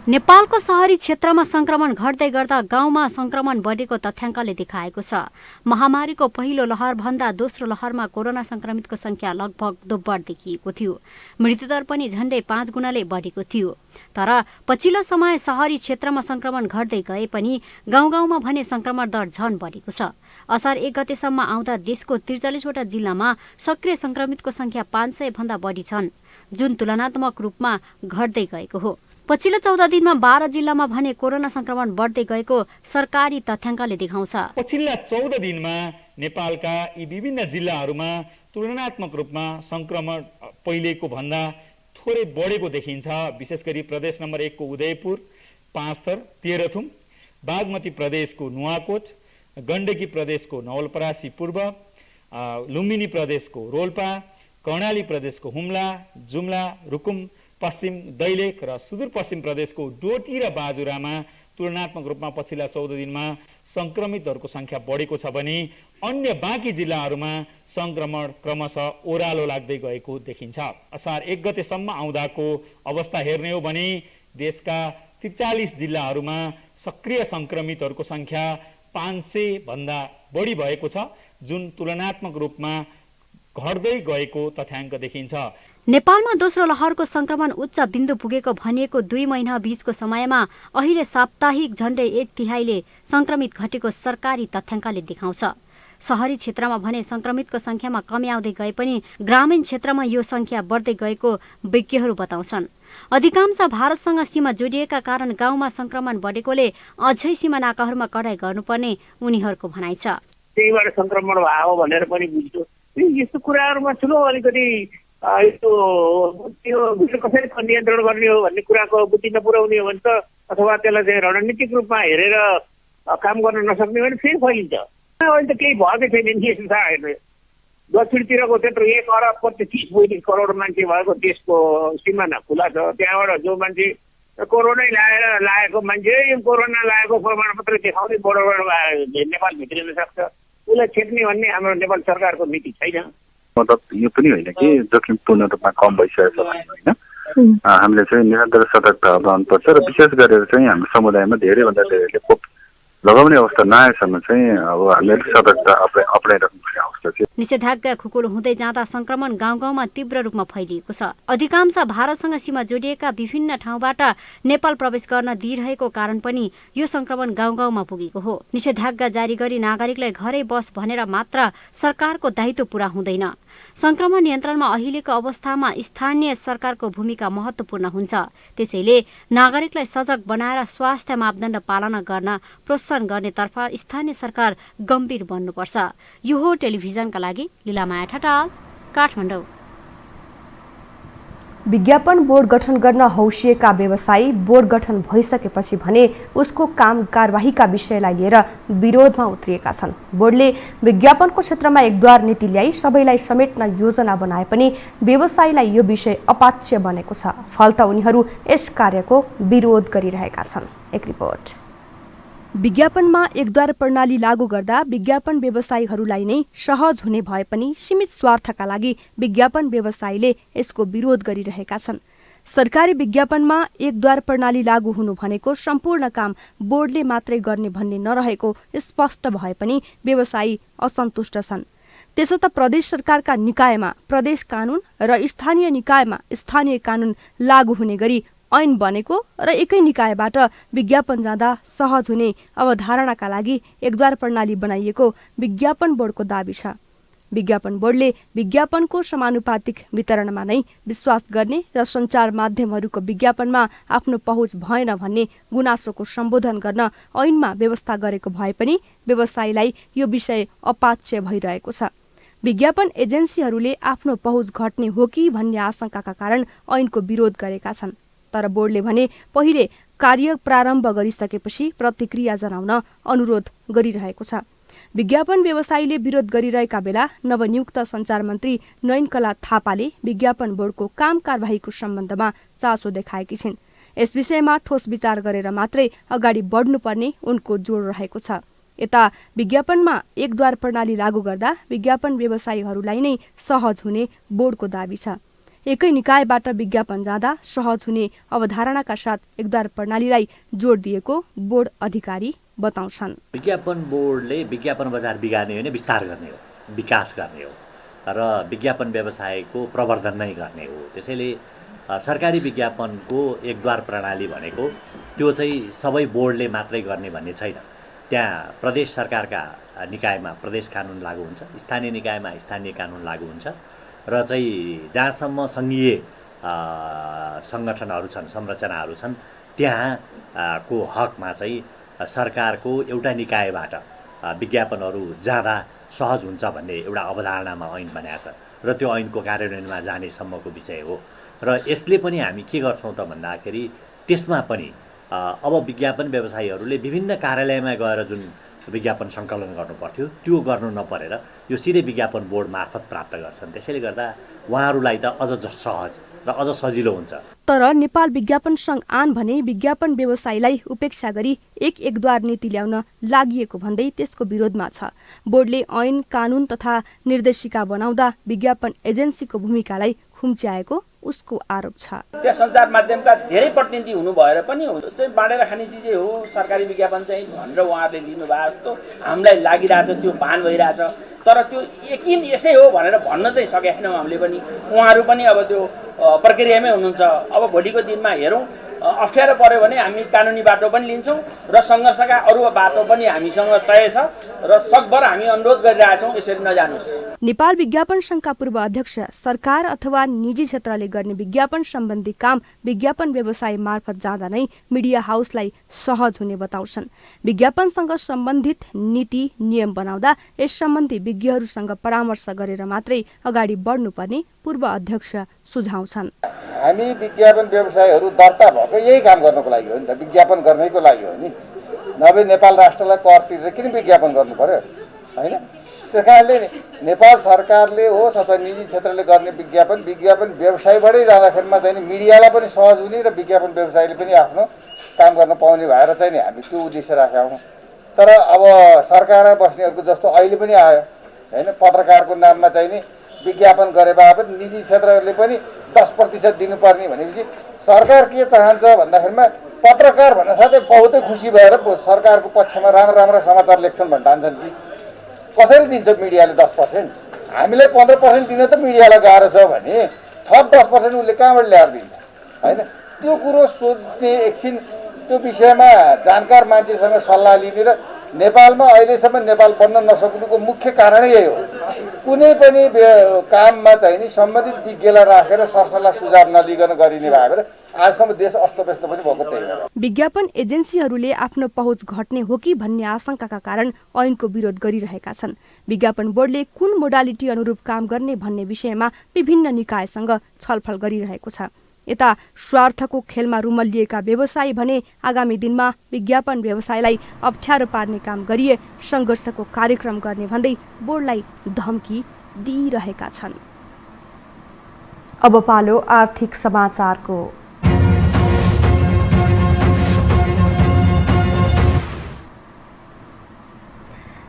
K: नेपालको शहरी क्षेत्रमा संक्रमण घट्दै गर्दा गाउँमा संक्रमण बढेको तथ्याङ्कले देखाएको छ। महामारीको पहिलो लहरभन्दा दोस्रो लहरमा कोरोना संक्रमितको संख्या लगभग दोब्बर देखिएको थियो। मृत्युदर पनि झण्डै 5 गुणाले बढेको थियो। तर पछिल्लो समय शहरी क्षेत्रमा संक्रमण घट्दै गए पनि गाउँ गाउँमा भने संक्रमण दर झन बढेको छ। असार 1 गतेसम्म आउँदा देशको 43वटा जिल्लामा सक्रिय संक्रमितको संख्या 500 भन्दा बढी छन्, जुन तुलनात्मक रूपमा घट्दै गएको हो। पछिल्लो 14 दिनमा 12 जिल्लामा भने कोरोना संक्रमण बढ्दै गएको सरकारी तथ्याङ्कले देखाउँछ।
L: पछिल्ला 14 दिनमा नेपालका यी विभिन्न जिल्लाहरूमा तुलनात्मक रूपमा संक्रमण पहिलेको भन्दा थोरै बढेको देखिन्छ। विशेष गरी प्रदेश नम्बर 1 को उदयपुर, पाँचथर, तेह्रथुम, बागमती प्रदेशको नुवाकोट, गण्डकी प्रदेशको नवलपरासी पूर्व, लुम्बिनी प्रदेशको रोल्पा, कर्णाली प्रदेशको हुम्ला, जुम्ला, रुकुम पश्चिम, दैलेख र सुदूरपश्चिम प्रदेशको डोटी र बाजुरामा तुलनात्मक रूपमा पछिल्ला 14 दिनमा संक्रमितहरूको संख्या बढेको छ भने अन्य बाँकी जिल्लाहरूमा संक्रमण क्रमशः ओह्रालो लाग्दै गएको देखिन्छ। असार 1 गतेसम्म आउँदाको अवस्था हेर्ने हो भने देशका 43 जिल्लाहरूमा सक्रिय संक्रमितहरूको संख्या 500 भन्दा बढी भएको छ, जुन तुलनात्मक रूपमा घट्दै गएको तथ्याङ्क देखिन्छ।
K: नेपालमा दोस्रो लहरको संक्रमण उच्च बिन्दु पुगेको भनिएको 2 महिना बीचको समयमा अहिले साप्ताहिक झण्डै 1/3ले संक्रमित घटेको सरकारी तथ्याङ्कले देखाउँछ। शहरी क्षेत्रमा भने संक्रमितको संख्यामा कमी आउँदै गए पनि ग्रामीण क्षेत्रमा यो संख्या बढ्दै गएको विज्ञहरू बताउँछन्। अधिकांश भारतसँग सीमा जोडिएका कारण गाउँमा संक्रमण बढेकोले अझै सीमा नाकाहरूमा कडाई गर्नुपर्ने उनीहरूको भनाइ छ।
C: त्यहीबाट संक्रमण भयो भनेर पनि बुझ्छु। यस्तो कुराहरूमा ठुलो अलिकति त्यो कसरी नियन्त्रण गर्ने हो भन्ने कुराको बुद्धि नपुर्याउने हो भने त अथवा त्यसलाई चाहिँ रणनीतिक रूपमा हेरेर काम गर्न नसक्ने भने फेरि फैलिन्छ। अहिले त केही भएकै छैन नि। यस्तो छ दक्षिणतिरको त्यत्रो 1 अरब 25-35 करोड मान्छे भएको देशको सिमाना खुला छ। त्यहाँबाट जो मान्छे कोरोनै लागेको मान्छे कोरोना लागेको प्रमाणपत्र देखाउने बोर्डरबाट नेपाल भित्रिन सक्छ। उसलाई छेक्ने भन्ने हाम्रो नेपाल सरकारको नीति छैन।
F: मतलब यो पनि होइन कि जोखिमपूर्ण रूपमा कम भइसकेको छ होइन। हामीले चाहिँ निरन्तर सतर्कता रहनुपर्छ र विशेष गरेर चाहिँ हाम्रो समुदायमा धेरैभन्दा धेरैले खोप लगाउने अवस्था नआएसम्म चाहिँ अब हामीले सतर्कता अपनाइराख्नुपर्ने अवस्था छ।
K: निषेधाज्ञा खुकुलो हुँदै जाँदा संक्रमण गाउँ गाउँमा तीव्र रूपमा फैलिएको छ। अधिकांश भारतसँग सीमा जोडिएका विभिन्न ठाउँबाट नेपाल प्रवेश गर्न दिइरहेको कारण पनि यो संक्रमण गाउँ गाउँमा पुगेको हो। निषेधाज्ञा जारी गरी नागरिकलाई घरै बस भनेर मात्र सरकारको दायित्व पूरा हुँदैन। संक्रमण नियन्त्रणमा अहिलेको अवस्थामा स्थानीय सरकारको भूमिका महत्त्वपूर्ण हुन्छ। त्यसैले नागरिकलाई सजग बनाएर स्वास्थ्य मापदण्ड पालना गर्न प्रोत्साहन गर्नेतर्फ स्थानीय सरकार गम्भीर बन्नुपर्छ। यो हो टेलिभिजनका लागि लीलामाया ठटाल, काठमाडौँ।
A: विज्ञापन बोर्ड गठन गर्न हौसिएका व्यवसायी बोर्ड गठन भइसकेपछि भने उसको काम कारबाहीका विषयलाई लिएर विरोधमा उत्रिएका छन्। बोर्डले विज्ञापनको क्षेत्रमा एकद्वार नीति ल्याई सबैलाई समेट्न योजना बनाए पनि व्यवसायीलाई यो विषय अपाच्य बनेको छ। फलत उनीहरू यस कार्यको विरोध गरिरहेका छन्। एक रिपोर्ट। विज्ञापनमा एकद्वार प्रणाली लागू गर्दा विज्ञापन व्यवसायीहरूलाई नै सहज हुने भए पनि सीमित स्वार्थका लागि विज्ञापन व्यवसायीले यसको विरोध गरिरहेका छन्। सरकारी विज्ञापनमा एकद्वार प्रणाली लागू हुनु भनेको सम्पूर्ण काम बोर्डले मात्रै गर्ने भन्ने नरहेको स्पष्ट भए पनि व्यवसायी असन्तुष्ट छन्। त्यसो त प्रदेश सरकारका निकायमा प्रदेश कानून र स्थानीय निकायमा स्थानीय कानून लागू हुने गरी ऐन बनेको र एकै निकायबाट विज्ञापन जाँदा सहज हुने अवधारणाका लागि एकद्वार प्रणाली बनाइएको विज्ञापन बोर्डको दाबी छ। विज्ञापन बोर्डले विज्ञापनको समानुपातिक वितरणमा नै विश्वास गर्ने र सञ्चार माध्यमहरूको विज्ञापनमा आफ्नो पहुँच भएन भन्ने गुनासोको सम्बोधन गर्न ऐनमा व्यवस्था गरेको भए पनि व्यवसायीलाई यो विषय अपाच्य भइरहेको छ। विज्ञापन एजेन्सीहरूले आफ्नो पहुँच घट्ने हो कि भन्ने आशंकाका कारण ऐनको विरोध गरेका छन्। तर बोर्डले भने पहिले कार्य प्रारम्भ गरिसकेपछि प्रतिक्रिया जनाउन अनुरोध गरिरहेको छ। विज्ञापन व्यवसायीले विरोध गरिरहेका बेला नवनियुक्त सञ्चार मन्त्री नयनकला थापाले विज्ञापन बोर्डको काम कारबाहीको सम्बन्धमा चासो देखाएकी छिन्। यस विषयमा ठोस विचार गरेर मात्रै अगाडि बढ्नुपर्ने उनको जोड रहेको छ। यता विज्ञापनमा एकद्वार प्रणाली लागू गर्दा विज्ञापन व्यवसायीहरूलाई नै सहज हुने बोर्डको दाबी छ। एकै निकायबाट विज्ञापन जाँदा सहज हुने अवधारणाका साथ एकद्वार प्रणालीलाई जोड दिएको बोर्ड अधिकारी बताउँछन्।
M: विज्ञापन बोर्डले विज्ञापन बजार बिगार्ने होइन विस्तार गर्ने हो, विकास गर्ने हो र विज्ञापन व्यवसायको प्रवर्धन नै गर्ने हो। त्यसैले सरकारी विज्ञापनको एकद्वार प्रणाली भनेको त्यो चाहिँ सबै बोर्डले मात्रै गर्ने भन्ने छैन। त्यहाँ प्रदेश सरकारका निकायमा प्रदेश कानुन लागू हुन्छ, स्थानीय निकायमा स्थानीय कानुन लागू हुन्छ र चाहिँ जहाँसम्म सङ्घीय सङ्गठनहरू छन्, संरचनाहरू छन्, त्यहाँको हकमा चाहिँ सरकारको एउटा निकायबाट विज्ञापनहरू जाँदा सहज हुन्छ भन्ने एउटा अवधारणामा ऐन बनाएको छ र त्यो ऐनको कार्यान्वयनमा जाने सम्मको विषय हो। र यसले पनि हामी के गर्छौँ त भन्दाखेरि त्यसमा पनि अब विज्ञापन व्यवसायीहरूले विभिन्न कार्यालयमा गएर जुन विज्ञापन सङ्कलन गर्नुपर्थ्यो त्यो गर्नु नपरेर यो सिधै विज्ञापन बोर्ड मार्फत प्राप्त गर्छन्। त्यसैले गर्दा उहाँहरूलाई त अझ सहज र अझ सजिलो हुन्छ।
A: तर नेपाल विज्ञापन सङ्घ आन भने विज्ञापन व्यवसायीलाई उपेक्षा गरी एकद्वार नीति ल्याउन लागिएको भन्दै त्यसको विरोधमा छ। बोर्डले ऐन कानुन तथा निर्देशिका बनाउँदा विज्ञापन एजेन्सीको भूमिकालाई खुम्च्याएको उसको आरोप छ।
N: त्यहाँ सञ्चार माध्यमका धेरै प्रतिनिधि हुनु भएर पनि चाहिँ बाँडेर खाने चिजै हो सरकारी विज्ञापन चाहिँ भनेर उहाँहरूले लिनुभयो जस्तो हामीलाई लागिरहेछ, त्यो भान भइरहेछ। तर त्यो यकिन यसै हो भनेर भन्न चाहिँ सकेका छैनौँ हामीले पनि। उहाँहरू पनि अब त्यो प्रक्रियामै हुनुहुन्छ। अब भोलिको दिनमा हेरौँ अप्ठ्यारो पर्यो भने हामी कानुनी बाटो पनि लिन्छौँ र सङ्घर्षका अरू बाटो पनि हामीसँग तय छ र सकभर हामी अनुरोध गरिरहेछौँ यसरी नजानुस्।
A: नेपाल विज्ञापन संघका पूर्व अध्यक्ष सरकार अथवा निजी क्षेत्रले गर्ने विज्ञापन सम्बन्धी काम विज्ञापन व्यवसाय मार्फत जाँदा नै मिडिया हाउसलाई सहज हुने बताउँछन्। विज्ञापनसँग सम्बन्धित नीति नियम बनाउँदा यस सम्बन्धी विज्ञहरूसँग परामर्श गरेर मात्रै अगाडि बढ्नुपर्ने पूर्व अध्यक्ष सुझाउँछन्।
O: हामी विज्ञापन व्यवसायहरू दर्ता भएको यही काम गर्नको लागि हो नि त, विज्ञापन गर्नैको लागि हो नि। नभए नेपाल राष्ट्रलाई कर तिरेर किन विज्ञापन गर्नु पर्यो होइन? त्यस कारणले नेपाल सरकारले होस् अथवा निजी क्षेत्रले गर्ने विज्ञापन व्यवसायबाटै जाँदाखेरिमा चाहिँ मिडियालाई पनि सहज हुने र विज्ञापन व्यवसायले पनि आफ्नो काम गर्न पाउने भएर चाहिँ नि हामी त्यो उद्देश्य राखेका हौँ। तर अब सरकारमा बस्नेहरूको जस्तो अहिले पनि आयो होइन, पत्रकारको नाममा चाहिँ नि विज्ञापन गरे बापत निजी क्षेत्रले पनि 10% दिनुपर्ने भनेपछि सरकार के चाहन्छ भन्दाखेरिमा पत्रकार भन्न साथै बहुतै खुसी भएर सरकारको पक्षमा राम्रा समाचार लेख्छन् भन्न ठान्छन् कि कसरी दिन्छ मिडियाले 10%? हामीलाई 15% दिन त मिडियालाई गाह्रो छ भने थप 10% उसले कहाँबाट ल्याएर दिन्छ होइन? त्यो कुरो सोच्ने एकछिन त्यो विषयमा जानकार मान्छेसँग सल्लाह लिने र नेपालमा अहिलेसम्म नेपाल बन्न नसक्नुको मुख्य कारणै यही हो। कुनै पनि काममा चाहिँ नि सम्बन्धित विज्ञलाई राखेर सरसल्लाह सुझाव नलिकन गरिने भएर आजसम्म देश अस्तव्यस्त पनि भएको त्यही भएर।
A: विज्ञापन एजेन्सीहरूले आफ्नो पहुँच घट्ने हो कि भन्ने आशंकाका कारण ऐनको विरोध गरिरहेका छन्। विज्ञापन बोर्डले कुन मोडालिटी अनुरूप काम गर्ने भन्ने विषयमा विभिन्न निकायसँग छलफल गरिरहेको छ। यता स्वार्थको खेलमा रुमल्लिएका व्यवसायी भने आगामी दिनमा विज्ञापन व्यवसायलाई अप्ठ्यारो पार्ने काम गरिए सङ्घर्षको कार्यक्रम गर्ने भन्दै बोर्डलाई धम्की दिइरहेका छन्। अब पालो आर्थिक समाचारको।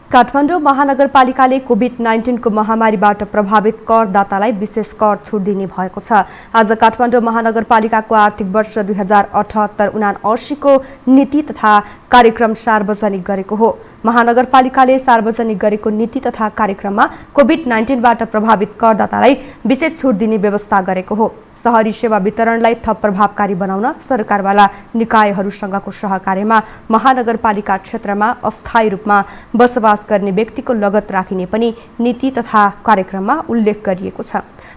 A: काठमाडौँ महानगरपालिकाले कोभिड-19 को महामारीबाट प्रभावित करदातालाई विशेष कर छुट दिने भएको छ। आज काठमाडौँ महानगरपालिकाको आर्थिक वर्ष 2078-79 को नीति तथा कार्यक्रम सार्वजनिक गरेको हो। महानगरपालिकाले सार्वजनिक गरेको नीति तथा कार्यक्रममा कोभिड-19बाट प्रभावित करदातालाई विशेष छुट दिने व्यवस्था गरेको हो। शहरी सेवा वितरणलाई थप प्रभावकारी बनाउन सरकारवाला निकायहरूसँगको सहकार्यमा महानगरपालिका क्षेत्रमा अस्थायी रूपमा बसोबास गर्ने व्यक्तिको लगत राखिने पनि नीति तथा कार्यक्रममा उल्लेख गरिएको छ।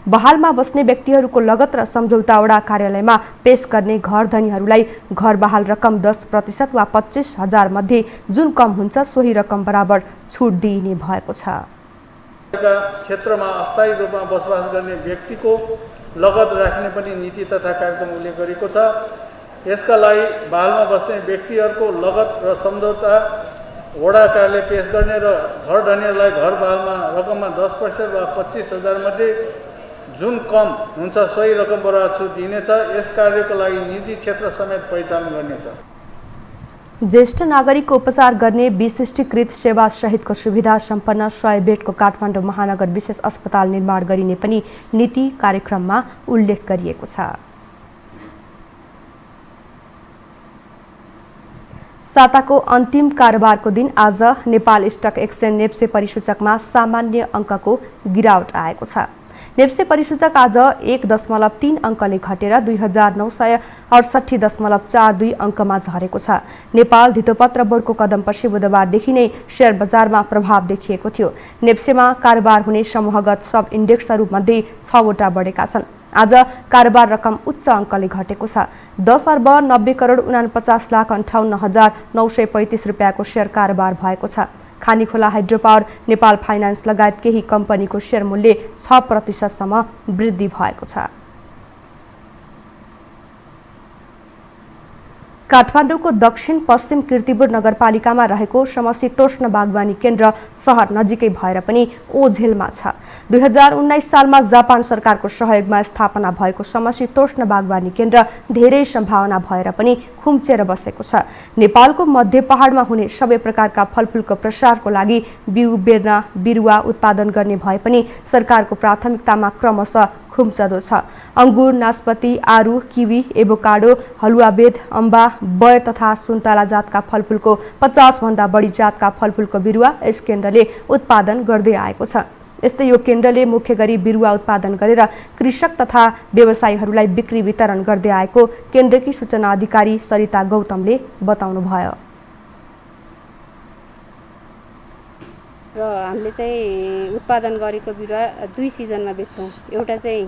A: बहालमा बस्ने व्यक्तिहरूको लगत र सम्झौता वडा कार्यालयमा पेश गर्ने घर धनीहरूलाई घर बहाल रकम 10% वा 25,000 मध्ये जुन कम हुन्छ सोही रकम बराबर छुट दिइने भएको छ।
P: क्षेत्रमा अस्थायी रूपमा बसोबास गर्ने व्यक्तिको लगत राख्ने पनि नीति तथा कार्यक्रम उल्लेख गरेको छ। यसका लागि बहालमा बस्ने व्यक्तिहरूको लगत र सम्झौता वडा कार्यालय पेश गर्ने र घर धनीहरूलाई घर बहालमा रकममा 10% वा 25,000 मध्ये जुन कम हुन्छ सोही रकम बराबर छुट दिइनेछ। यस कार्यको लागि निजी क्षेत्र समेत परिचालन गर्नेछ।
A: ज्येष्ठ नागरिकको उपचार गर्ने विशिष्टीकृत सेवा सहितको सुविधा सम्पन्न 100 बेडको काठमाडौँ महानगर विशेष अस्पताल निर्माण गरिने पनि नीति कार्यक्रममा उल्लेख गरिएको छ। साताको अन्तिम कारोबारको दिन आज नेपाल स्टक एक्सचेन्ज नेप्से परिसूचकमा सामान्य अङ्कको गिरावट आएको छ। नेप्से परिसूचक आज 1.3 अङ्कले घटेर 2968.42 अङ्कमा झरेको छ। नेपाल धितोपत्र बोर्डको कदमपछि बुधबारदेखि नै शेयर बजारमा प्रभाव देखिएको थियो। नेप्सेमा कारोबार हुने समूहगत सब इन्डेक्सहरू मध्ये 6 वटा बढेका छन्। आज कारोबार रकम उच्च अङ्कले घटेको छ। 10,90,49,58,935 रुपियाँको शेयर कारोबार भएको छ। खानीखोला हाइड्रोपावर, नेपाल फाइनान्स लगायत केही कम्पनीको शेयर मूल्य 6% सम्म वृद्धि भएको छ। काठमाडौँको दक्षिण पश्चिम कीर्तिपुर नगरपालिकामा रहेको समशीतोष्ण बागवानी केन्द्र सहर नजिकै भएर पनि ओझेलमा छ। 2019 सालमा जापान सरकारको सहयोगमा स्थापना भएको समशीतोष्ण बागवानी केन्द्र धेरै सम्भावना भएर पनि खुम्चेर बसेको छ। नेपालको मध्य पहाडमा हुने सबै प्रकारका फलफुलको प्रसारको लागि बिउ बेर्ना बिरुवा उत्पादन गर्ने भए पनि सरकारको प्राथमिकतामा क्रमशः खुम्चदो छ। अंगुर, नास्पति, आरू, किवी, एभोकाडो, हलुवाबेद, अम्बा, बर तथा सुन्तला जातका फलफुलको 50 भन्दा बढी जातका फलफुलको बिरुवा यस केन्द्रले उत्पादन गर्दै आएको छ। यस्तै यो केन्द्रले मुख्य गरी बिरुवा उत्पादन गरेर कृषक तथा व्यवसायीहरूलाई बिक्री वितरण गर्दै आएको केन्द्रकी सूचना अधिकारी सरिता गौतमले बताउनुभयो।
Q: र हामीले चाहिँ उत्पादन गरेको बिरुवा 2 सिजनमा बेच्छौँ। एउटा चाहिँ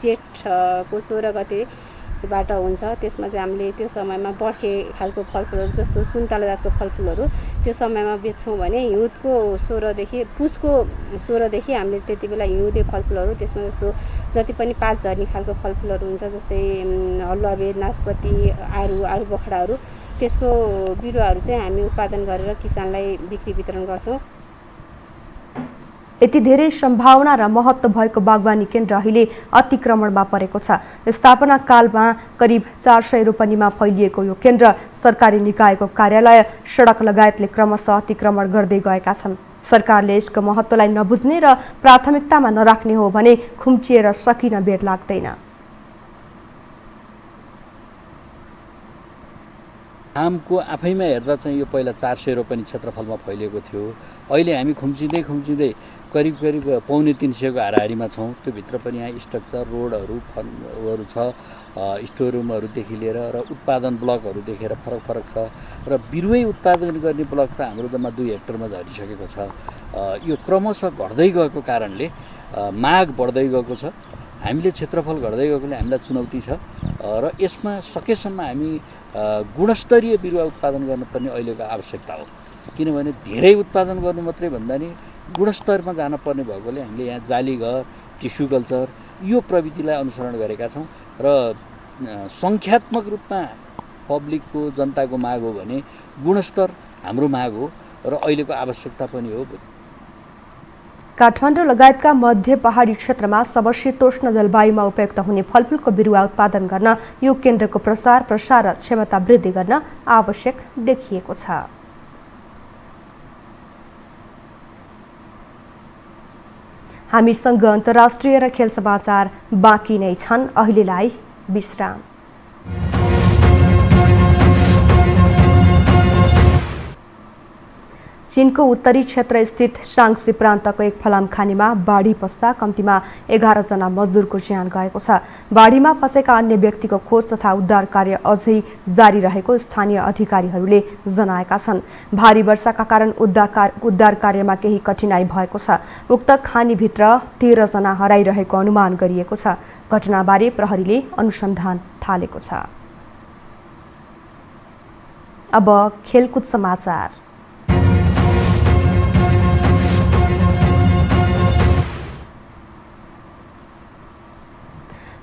Q: जेठको 16 गतेबाट हुन्छ, त्यसमा चाहिँ हामीले त्यो समयमा बर्खे खालको फलफुलहरू जस्तो सुन्तला जातको फलफुलहरू त्यो समयमा बेच्छौँ भने हिउँदको 16 पुसको 16 हामीले त्यति बेला हिउँदे फलफुलहरू त्यसमा जस्तो जति पनि पात झर्ने खालको फलफुलहरू हुन्छ जस्तै हलुवा, नासपति, आरु बखडाहरू त्यसको बिरुवाहरू चाहिँ हामी उत्पादन गरेर किसानलाई बिक्री वितरण गर्छौँ।
A: यति धेरै सम्भावना र महत्त्व भएको बागवानी केन्द्र अहिले अतिक्रमणमा परेको छ। स्थापना कालमा करिब 400 रोपनीमा फैलिएको यो केन्द्र सरकारी निकायको कार्यालय, सडक लगायतले क्रमशः अतिक्रमण गर्दै गएका छन्। सरकारले यसको महत्त्वलाई नबुझ्ने र प्राथमिकतामा नराख्ने हो भने खुम्चिएर सकिन बेर लाग्दैन।
R: आमको आफैमा हेर्दा चाहिँ यो पहिला 400 रोपनी क्षेत्रफलमा फैलिएको थियो। अहिले हामी खुम्चिँदै करिब 2.25 को हाराहारीमा छौँ। त्यो भित्र पनि यहाँ स्ट्रक्चर, रोडहरू छ, स्टोर रुमहरूदेखि लिएर र उत्पादन ब्लकहरू देखेर फरक छ। र बिरुवै उत्पादन गर्ने ब्लक त हाम्रो जम्मा 2 हेक्टरमा झरिसकेको छ। यो क्रमशः घट्दै गएको कारणले माग बढ्दै गएको छ। हामीले क्षेत्रफल घट्दै गएकोले हामीलाई चुनौती छ र यसमा सकेसम्म हामी गुणस्तरीय बिरुवा उत्पादन गर्नुपर्ने अहिलेको आवश्यकता हो। किनभने धेरै उत्पादन गर्नु मात्रै भन्दा नि गुणस्तरमा जानुपर्ने भएकोले हामीले यहाँ जालीघर, टिस्यु कल्चर यो प्रविधिलाई अनुसरण गरेका छौँ र सङ्ख्यात्मक रूपमा पब्लिकको, जनताको माग हो भने गुणस्तर हाम्रो माग हो र अहिलेको आवश्यकता पनि हो।
A: काठमाडौँ लगायतका मध्य पहाडी क्षेत्रमा समशीतोष्ण जलवायुमा उपयुक्त हुने फलफुलको बिरुवा उत्पादन गर्न यो केन्द्रको प्रसार र क्षमता वृद्धि गर्न आवश्यक देखिएको छ। हामीसँग अन्तर्राष्ट्रिय र खेल समाचार बाँकी नै छन्। अहिलेलाई विश्राम। चीनको उत्तरी क्षेत्र स्थित शांक्सी प्रान्तको एक फलाम खानीमा बाढी पस्दा कम्तीमा 11 जना मजदुरको ज्यान गएको छ। बाढीमा फसेका अन्य व्यक्तिको खोज तथा उद्धार कार्य अझै जारी रहेको स्थानीय अधिकारीहरूले जनाएका छन्। भारी वर्षाका कारण उद्धार कार्यमा केही कठिनाई भएको छ। उक्त खानीभित्र 13 जना हराइरहेको अनुमान गरिएको छ। घटनाबारे प्रहरीले अनुसन्धान थालेको छ। अब खेलकुद समाचार।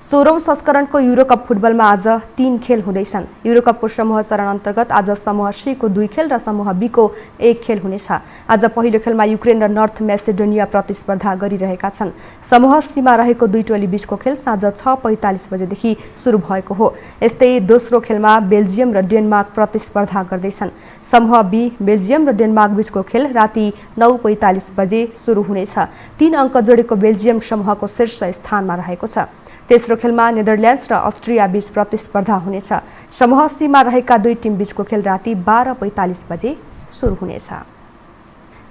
A: 16औं संस्करणको युरोकप फुटबलमा आज 3 खेल हुँदैछन्। युरोकपको समूह चरण अन्तर्गत आज समूह सी को 2 खेल र समूह बी को 1 खेल हुनेछ। आज पहिलो खेलमा युक्रेन र नर्थ मेसिडोनिया प्रतिस्पर्धा गरिरहेका छन्। समूह सीमा रहेको 2 टोली बीचको खेल साँझ 6:45 बजेदेखि सुरु भएको हो। यस्तै दोस्रो खेलमा बेल्जियम र डेनमार्क प्रतिस्पर्धा गर्दैछन्। समूह बी बेल्जियम र डेनमार्क बीचको खेल राति 9:45 बजे सुरु हुनेछ। 3 अङ्क जोडेको बेल्जियम समूहको शीर्ष स्थानमा रहेको छ। तेस्रो खेलमा नेदरल्यान्ड्स र अस्ट्रिया बीच प्रतिस्पर्धा हुनेछ। समूह सीमा रहेका 2 टिम बीचको खेल राति 12:45 बजे सुरु हुनेछ।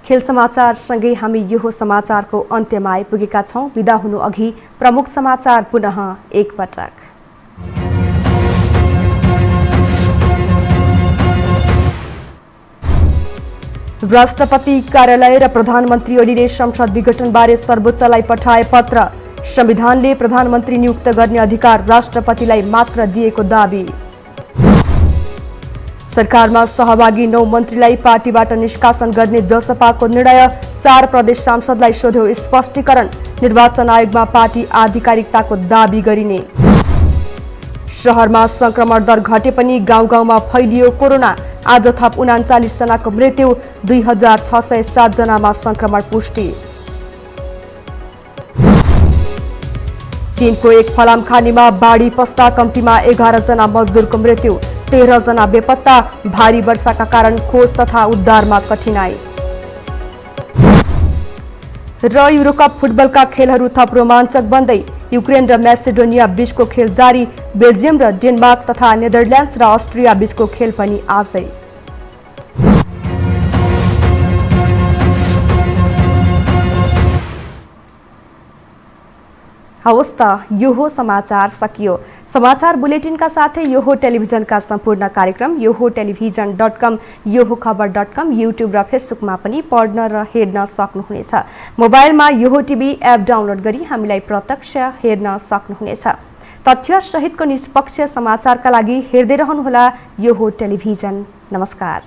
A: खेल समाचार सँगै हामी यो समाचारको अन्त्यमा आइपुगेका छौं। बिदा हुनु अघि प्रमुख समाचार पुनः एकपटक। राष्ट्रपति कार्यालय र प्रधानमन्त्री ओलीले संसद विघटनबारे सर्वोच्चलाई पठाए पत्र। संविधानले प्रधानमन्त्री नियुक्त गर्ने अधिकार राष्ट्रपतिलाई मात्र दिएको दाबी। सरकारमा सहभागी 9 मन्त्रीलाई पार्टीबाट निष्कासन गर्ने जसपाको निर्णय। 4 प्रदेश सांसदलाई सोध्यो स्पष्टीकरण। निर्वाचन आयोगमा पार्टी आधिकारिकताको दाबी गरिने। शहरमा संक्रमण दर घटे पनि गाउँ-गाउँमा फैलियो कोरोना। आज थप 39 जनाको मृत्यु, 2607 जनामा संक्रमण पुष्टि। चीनको एक फलाम खानीमा बाढी पस्दा कम्तीमा 11 जना मजदुरको मृत्यु, 13 जना बेपत्ता। भारी वर्षाका कारण खोज तथा उद्धारमा कठिनाई। र युरोकप फुटबलका खेलहरू थप रोमाञ्चक बन्दै। युक्रेन र मेसिडोनिया बीचको खेल जारी। बेल्जियम र डेनमार्क तथा नेदरल्यान्ड्स र अस्ट्रिया बीचको खेल पनि आजै। हवस् त यो हो समाचार सकियो। समाचार बुलेटिनका साथै यो हो टेलिभिजनका सम्पूर्ण कार्यक्रम यो हो टेलिभिजन.com, यो हो खबर.com, युट्युब र फेसबुकमा पनि पढ्न र हेर्न सक्नुहुनेछ। मोबाइलमा यो हो टिभी एप डाउनलोड गरी हामीलाई प्रत्यक्ष हेर्न सक्नुहुनेछ। तथ्य सहितको निष्पक्ष समाचारका लागि हेर्दै रहनुहोला यो हो टेलिभिजन। नमस्कार।